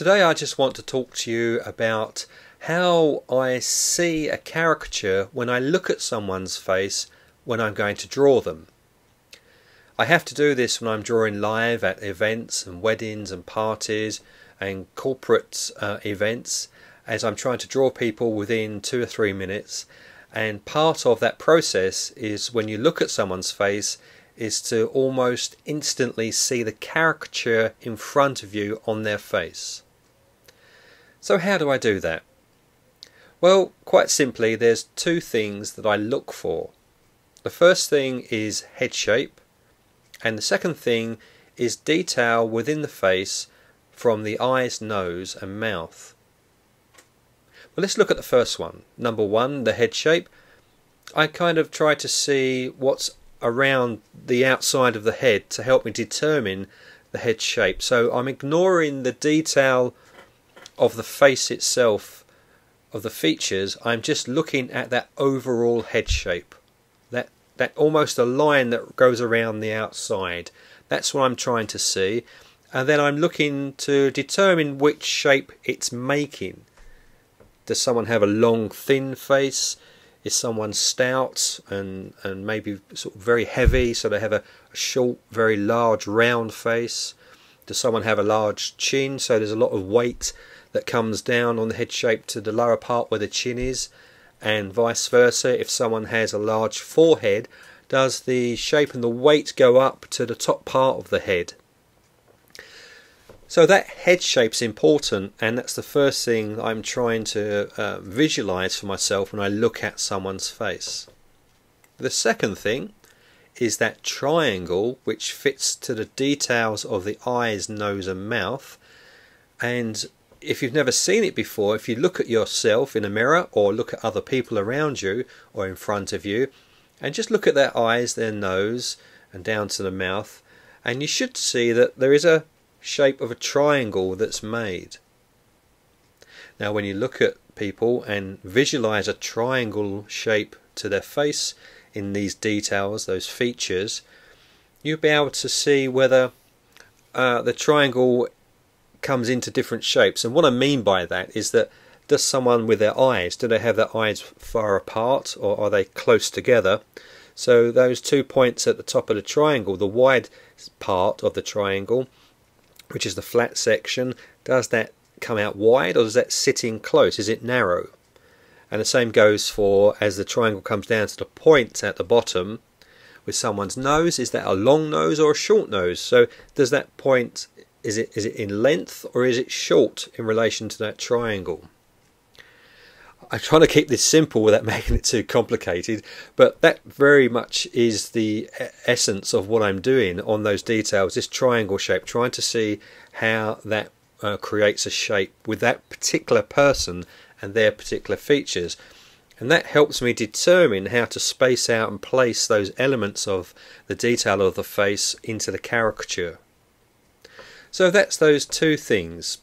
Today I just want to talk to you about how I see a caricature when I look at someone's face when I'm going to draw them. I have to do this when I'm drawing live at events and weddings and parties and corporate events, as I'm trying to draw people within 2 or 3 minutes, and part of that process is when you look at someone's face is to almost instantly see the caricature in front of you on their face. So how do I do that? Well, quite simply, there's 2 things that I look for. The first thing is head shape, and the second thing is detail within the face from the eyes, nose and mouth. Well, let's look at the first one. Number 1, the head shape. I kind of try to see what's around the outside of the head to help me determine the head shape. So I'm ignoring the detail of the face itself, of the features. I'm just looking at that overall head shape, that almost a line that goes around the outside. That's what I'm trying to see, and then I'm looking to determine which shape it's making. Does someone have a long thin face? Is someone stout and maybe sort of very heavy, so they have a short, very large round face? Does someone have a large chin, so there's a lot of weight that comes down on the head shape to the lower part where the chin is? And vice versa, if someone has a large forehead, does the shape and the weight go up to the top part of the head? So that head shape's important, and that's the first thing I'm trying to visualize for myself when I look at someone's face. The second thing is that triangle which fits to the details of the eyes, nose and mouth. And if you've never seen it before, if you look at yourself in a mirror or look at other people around you or in front of you and just look at their eyes, their nose and down to the mouth, and you should see that there is a shape of a triangle that's made. Now when you look at people and visualize a triangle shape to their face in these details, those features, you'll be able to see whether the triangle comes into different shapes. And what I mean by that is that, does someone with their eyes, do they have their eyes far apart or are they close together? So those 2 points at the top of the triangle, the wide part of the triangle, which is the flat section, does that come out wide or does that sit in close? Is it narrow? And the same goes for as the triangle comes down to the point at the bottom with someone's nose. Is that a long nose or a short nose? So does that point, is it in length or is it short in relation to that triangle? I'm trying to keep this simple without making it too complicated, but that very much is the essence of what I'm doing on those details, this triangle shape, trying to see how that creates a shape with that particular person and their particular features. And that helps me determine how to space out and place those elements of the detail of the face into the caricature. So that's those 2 things.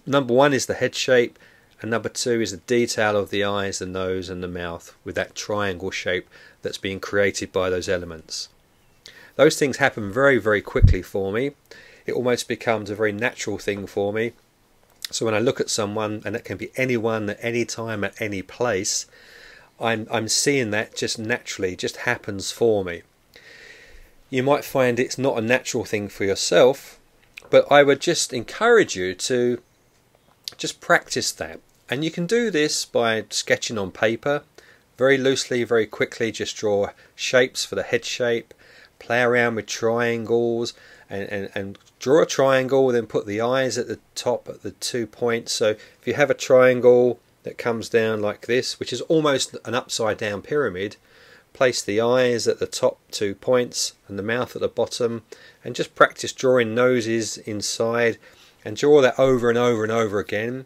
Number 1 is the head shape, and number 2 is the detail of the eyes, the nose and the mouth with that triangle shape that's being created by those elements. Those things happen very, very quickly for me. It almost becomes a very natural thing for me. So when I look at someone, and it can be anyone at any time at any place, I'm seeing that just naturally, just happens for me. You might find it's not a natural thing for yourself, but I would just encourage you to just practice that. And you can do this by sketching on paper, very loosely, very quickly. Just draw shapes for the head shape, play around with triangles, and draw a triangle, then put the eyes at the top at the 2 points. So if you have a triangle that comes down like this, which is almost an upside down pyramid, place the eyes at the top 2 points and the mouth at the bottom, and just practice drawing noses inside, and draw that over and over and over again.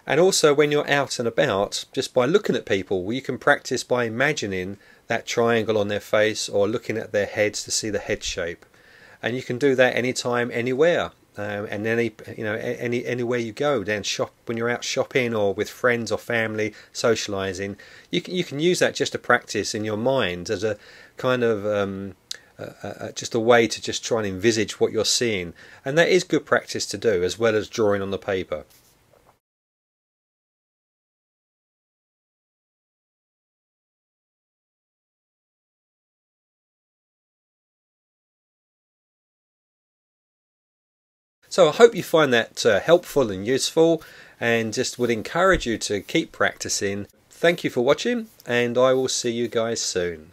And also when you're out and about, just by looking at people, you can practice by imagining that triangle on their face or looking at their heads to see the head shape. And you can do that anytime, anywhere, and anywhere you go, down shop when you're out shopping or with friends or family socializing. You can use that just to practice in your mind as a kind of just a way to just try and envisage what you're seeing, and that is good practice to do as well as drawing on the paper. So I hope you find that helpful and useful, and just would encourage you to keep practicing. Thank you for watching, and I will see you guys soon.